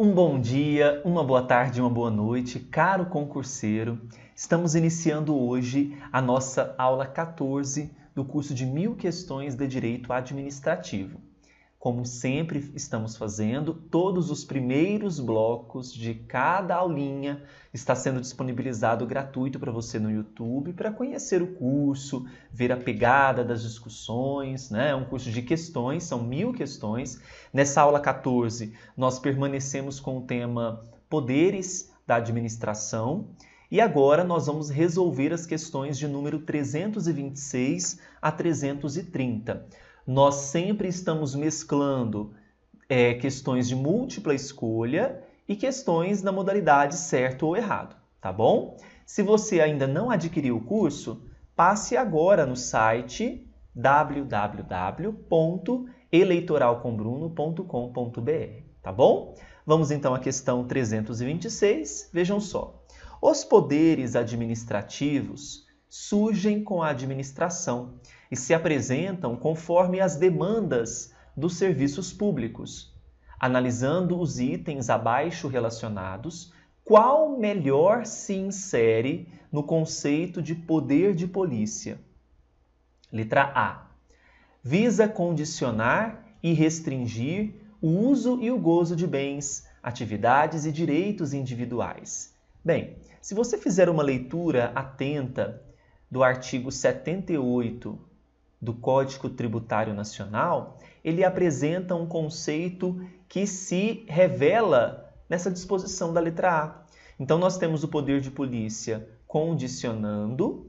Um bom dia, uma boa tarde, uma boa noite, caro concurseiro. Estamos iniciando hoje a nossa aula 14 do curso de 1000 questões de Direito Administrativo. Como sempre estamos fazendo, todos os primeiros blocos de cada aulinha está sendo disponibilizado gratuito para você no YouTube para conhecer o curso, ver a pegada das discussões, né? É um curso de questões, são 1000 questões. Nessa aula 14, nós permanecemos com o tema Poderes da Administração e agora nós vamos resolver as questões de número 326 a 330. Nós sempre estamos mesclando questões de múltipla escolha e questões na modalidade certo ou errado, tá bom? Se você ainda não adquiriu o curso, passe agora no site www.eleitoralcombruno.com.br, tá bom? Vamos então à questão 326, vejam só. Os poderes administrativos surgem com a administração e se apresentam conforme as demandas dos serviços públicos. Analisando os itens abaixo relacionados, qual melhor se insere no conceito de poder de polícia? Letra A. Visa condicionar e restringir o uso e o gozo de bens, atividades e direitos individuais. Bem, se você fizer uma leitura atenta do artigo 78 do Código Tributário Nacional, ele apresenta um conceito que se revela nessa disposição da letra A. Então, nós temos o poder de polícia condicionando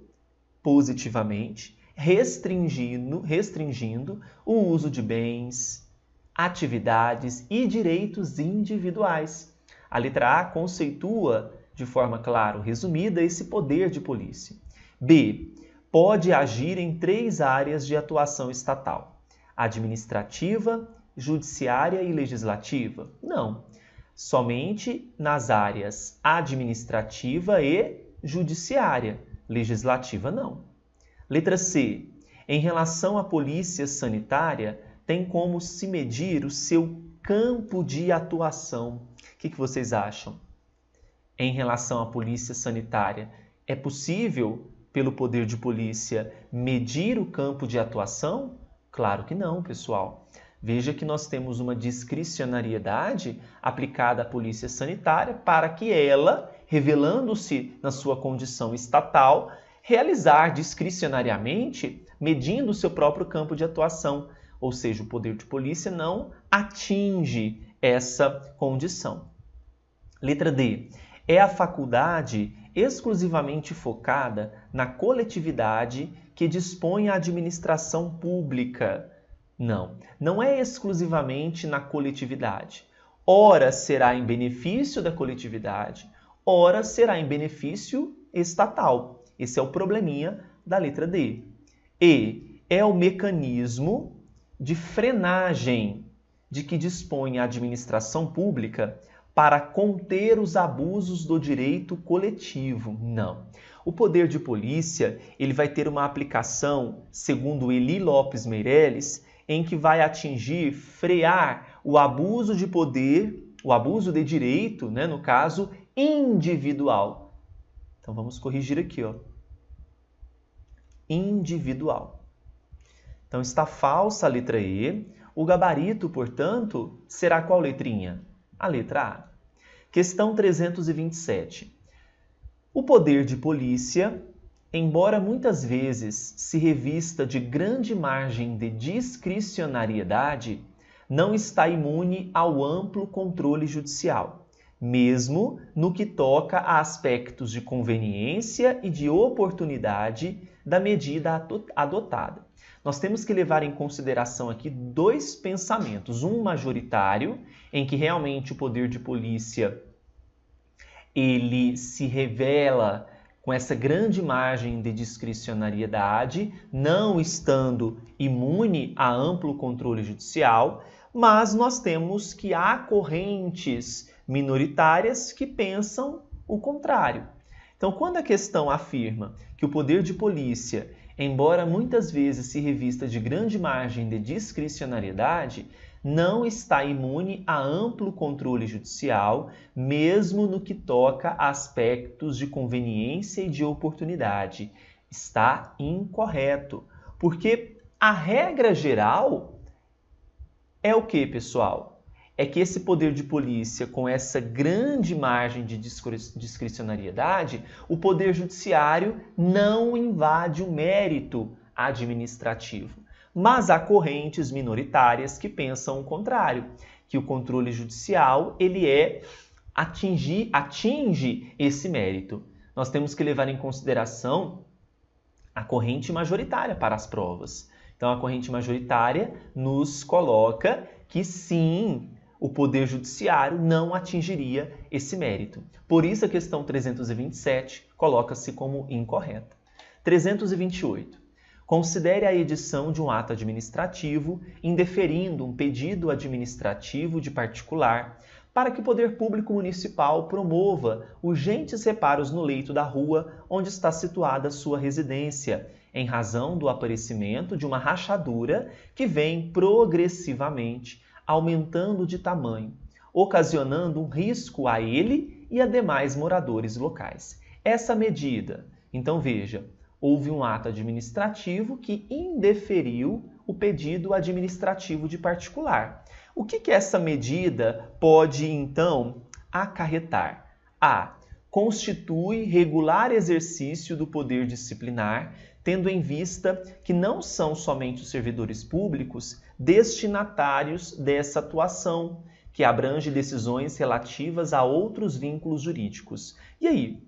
positivamente, restringindo o uso de bens, atividades e direitos individuais. A letra A conceitua, de forma, claro, resumida, esse poder de polícia. B. Pode agir em 3 áreas de atuação estatal: administrativa, judiciária e legislativa? Não. Somente nas áreas administrativa e judiciária. Legislativa, não. Letra C. Em relação à polícia sanitária, tem como se medir o seu campo de atuação. O que vocês acham? Em relação à polícia sanitária, é possível, pelo poder de polícia, medir o campo de atuação? Claro que não, pessoal. Veja que nós temos uma discricionariedade aplicada à polícia sanitária para que ela, revelando-se na sua condição estatal, realizar discricionariamente, medindo o seu próprio campo de atuação. Ou seja, o poder de polícia não atinge essa condição. Letra D. É a faculdade exclusivamente focada na coletividade que dispõe a administração pública. Não, não é exclusivamente na coletividade. Ora será em benefício da coletividade, ora será em benefício estatal. Esse é o probleminha da letra D. E é o mecanismo de frenagem de que dispõe a administração pública para conter os abusos do direito coletivo. Não. O poder de polícia, ele vai ter uma aplicação, segundo Eli Lopes Meireles, em que vai atingir, frear o abuso de poder, o abuso de direito, né, no caso, individual. Então vamos corrigir aqui, ó. Individual. Então está falsa a letra E. O gabarito, portanto, será qual letrinha? A letra A. Questão 327. O poder de polícia, embora muitas vezes se revista de grande margem de discricionariedade, não está imune ao amplo controle judicial, mesmo no que toca a aspectos de conveniência e de oportunidade da medida adotada. Nós temos que levar em consideração aqui 2 pensamentos. Um majoritário, em que realmente o poder de polícia ele se revela com essa grande margem de discricionariedade, não estando imune a amplo controle judicial, mas nós temos que há correntes minoritárias que pensam o contrário. Então, quando a questão afirma que o poder de polícia, embora muitas vezes se revista de grande margem de discricionariedade, não está imune a amplo controle judicial, mesmo no que toca a aspectos de conveniência e de oportunidade. Está incorreto, porque a regra geral é o que, pessoal? É que esse poder de polícia, com essa grande margem de discricionariedade, o poder judiciário não invade o mérito administrativo. Mas há correntes minoritárias que pensam o contrário, que o controle judicial atinge esse mérito. Nós temos que levar em consideração a corrente majoritária para as provas. Então, a corrente majoritária nos coloca que sim, o Poder Judiciário não atingiria esse mérito. Por isso, a questão 327 coloca-se como incorreta. 328. Considere a edição de um ato administrativo indeferindo um pedido administrativo de particular para que o Poder Público Municipal promova urgentes reparos no leito da rua onde está situada sua residência, em razão do aparecimento de uma rachadura que vem progressivamente aumentando de tamanho, ocasionando um risco a ele e a demais moradores locais. Essa medida, então veja, houve um ato administrativo que indeferiu o pedido administrativo de particular. O que essa medida pode, então, acarretar? A. Constitui regular exercício do poder disciplinar, tendo em vista que não são somente os servidores públicos destinatários dessa atuação, que abrange decisões relativas a outros vínculos jurídicos. E aí,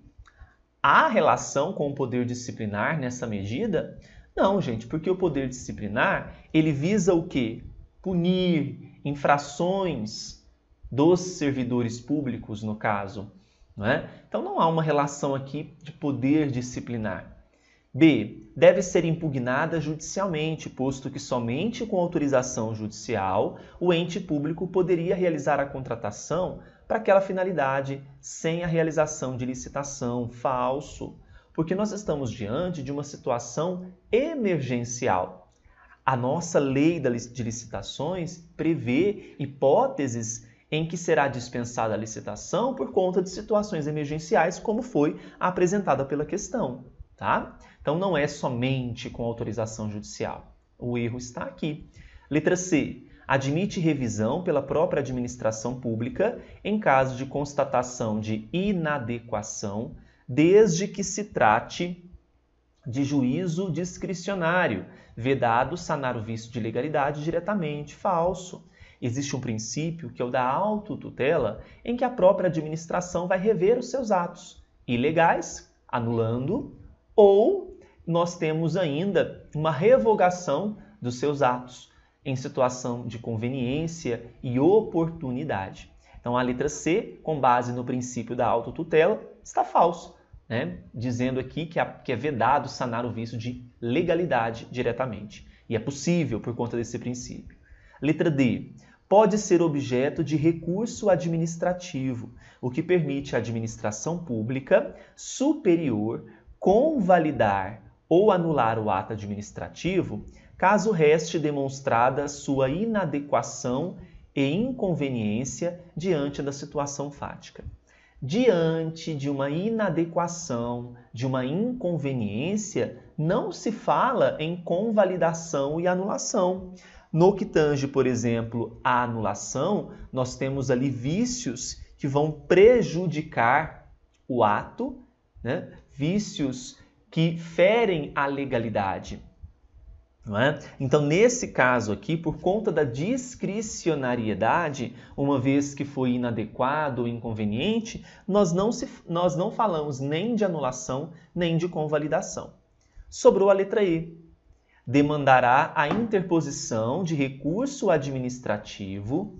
há relação com o poder disciplinar nessa medida? Não, gente, porque o poder disciplinar, ele visa o quê? Punir infrações dos servidores públicos, no caso. Não é? Então, não há uma relação aqui de poder disciplinar. B. Deve ser impugnada judicialmente, posto que somente com autorização judicial o ente público poderia realizar a contratação para aquela finalidade sem a realização de licitação. Falso, porque nós estamos diante de uma situação emergencial. A nossa lei de licitações prevê hipóteses em que será dispensada a licitação por conta de situações emergenciais, como foi apresentada pela questão. Tá? Então, não é somente com autorização judicial. O erro está aqui. Letra C. Admite revisão pela própria administração pública em caso de constatação de inadequação, desde que se trate de juízo discricionário, vedado sanar o vício de legalidade diretamente. Falso. Existe um princípio, que é o da autotutela, em que a própria administração vai rever os seus atos ilegais, anulando, ou nós temos ainda uma revogação dos seus atos em situação de conveniência e oportunidade. Então, a letra C, com base no princípio da autotutela, está falso, né? Dizendo aqui que é vedado sanar o vício de legalidade diretamente. E é possível por conta desse princípio. Letra D. Pode ser objeto de recurso administrativo, o que permite à administração pública superior convalidar ou anular o ato administrativo, caso reste demonstrada sua inadequação e inconveniência diante da situação fática. Diante de uma inadequação, de uma inconveniência, não se fala em convalidação e anulação. No que tange, por exemplo, a anulação, nós temos ali vícios que vão prejudicar o ato, né? Vícios que ferem a legalidade. Não é? Então, nesse caso aqui, por conta da discricionariedade, uma vez que foi inadequado ou inconveniente, nós não falamos nem de anulação, nem de convalidação. Sobrou a letra E. Demandará a interposição de recurso administrativo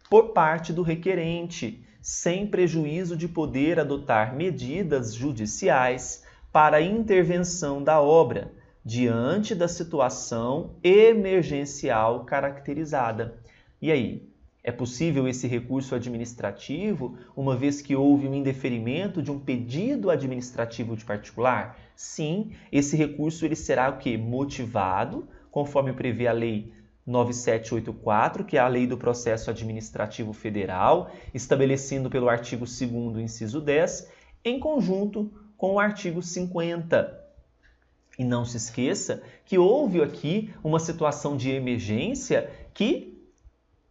por parte do requerente, sem prejuízo de poder adotar medidas judiciais para a intervenção da obra, diante da situação emergencial caracterizada. E aí, é possível esse recurso administrativo, uma vez que houve um indeferimento de um pedido administrativo de particular? Sim, esse recurso ele será o quê? Motivado, conforme prevê a Lei 9784, que é a Lei do Processo Administrativo Federal, estabelecendo pelo artigo 2º, inciso 10, em conjunto com o artigo 50. E não se esqueça que houve aqui uma situação de emergência que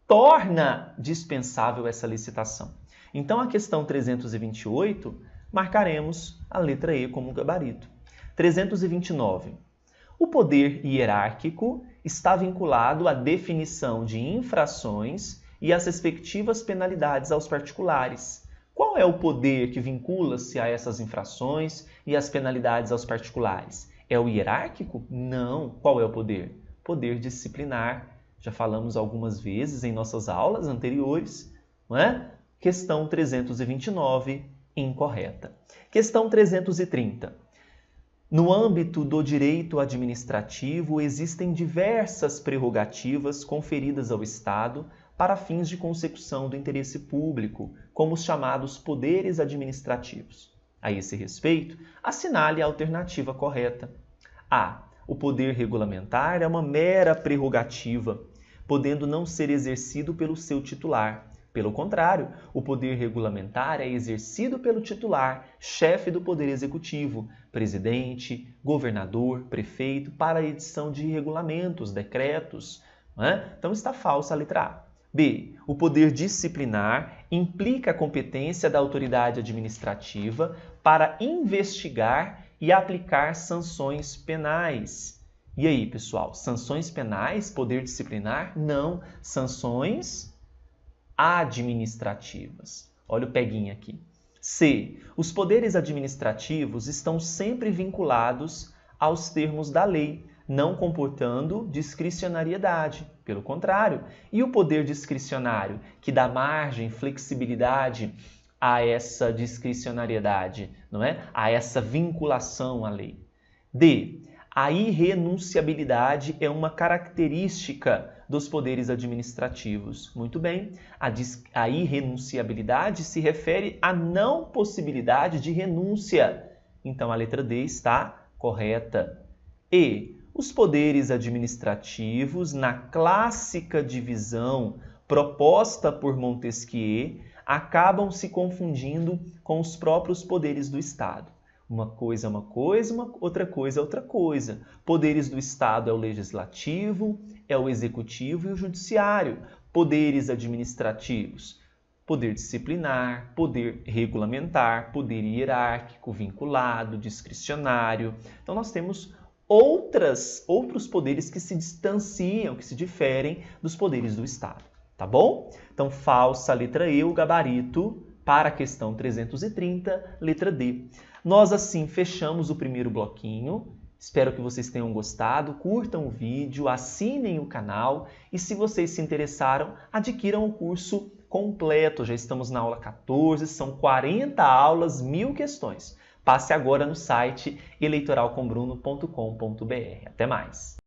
torna dispensável essa licitação. Então, a questão 328, marcaremos a letra E como gabarito. 329. O poder hierárquico está vinculado à definição de infrações e às respectivas penalidades aos particulares. Qual é o poder que vincula-se a essas infrações e às penalidades aos particulares? É o hierárquico? Não. Qual é o poder? Poder disciplinar. Já falamos algumas vezes em nossas aulas anteriores, não é? Questão 329, incorreta. Questão 330. No âmbito do direito administrativo, existem diversas prerrogativas conferidas ao Estado para fins de consecução do interesse público, como os chamados poderes administrativos. A esse respeito, assinale a alternativa correta. A. O poder regulamentar é uma mera prerrogativa, podendo não ser exercido pelo seu titular. Pelo contrário, o poder regulamentar é exercido pelo titular, chefe do Poder Executivo, presidente, governador, prefeito, para a edição de regulamentos, decretos. Não é? Então está falsa a letra A. B. O poder disciplinar implica a competência da autoridade administrativa para investigar e aplicar sanções penais. E aí, pessoal, sanções penais, poder disciplinar? Não, sanções administrativas. Olha o peguinha aqui. C. Os poderes administrativos estão sempre vinculados aos termos da lei, não comportando discricionariedade. Pelo contrário, e o poder discricionário, que dá margem, flexibilidade a essa discricionariedade, não é? A essa vinculação à lei. D. A irrenunciabilidade é uma característica dos poderes administrativos. Muito bem, a irrenunciabilidade se refere à não possibilidade de renúncia. Então, a letra D está correta. E. Os poderes administrativos, na clássica divisão proposta por Montesquieu, acabam se confundindo com os próprios poderes do Estado. Uma coisa é uma coisa, outra coisa é outra coisa. Poderes do Estado é o legislativo, é o executivo e o judiciário. Poderes administrativos, poder disciplinar, poder regulamentar, poder hierárquico, vinculado, discricionário. Então, nós temos outros poderes que se distanciam, que se diferem dos poderes do Estado. Tá bom? Então, falsa a letra E, o gabarito para a questão 330, letra D. Nós, assim, fechamos o primeiro bloquinho. Espero que vocês tenham gostado. Curtam o vídeo, assinem o canal e, se vocês se interessaram, adquiram o curso completo. Já estamos na aula 14, são 40 aulas, 1000 questões. Passe agora no site eleitoralcombruno.com.br. Até mais!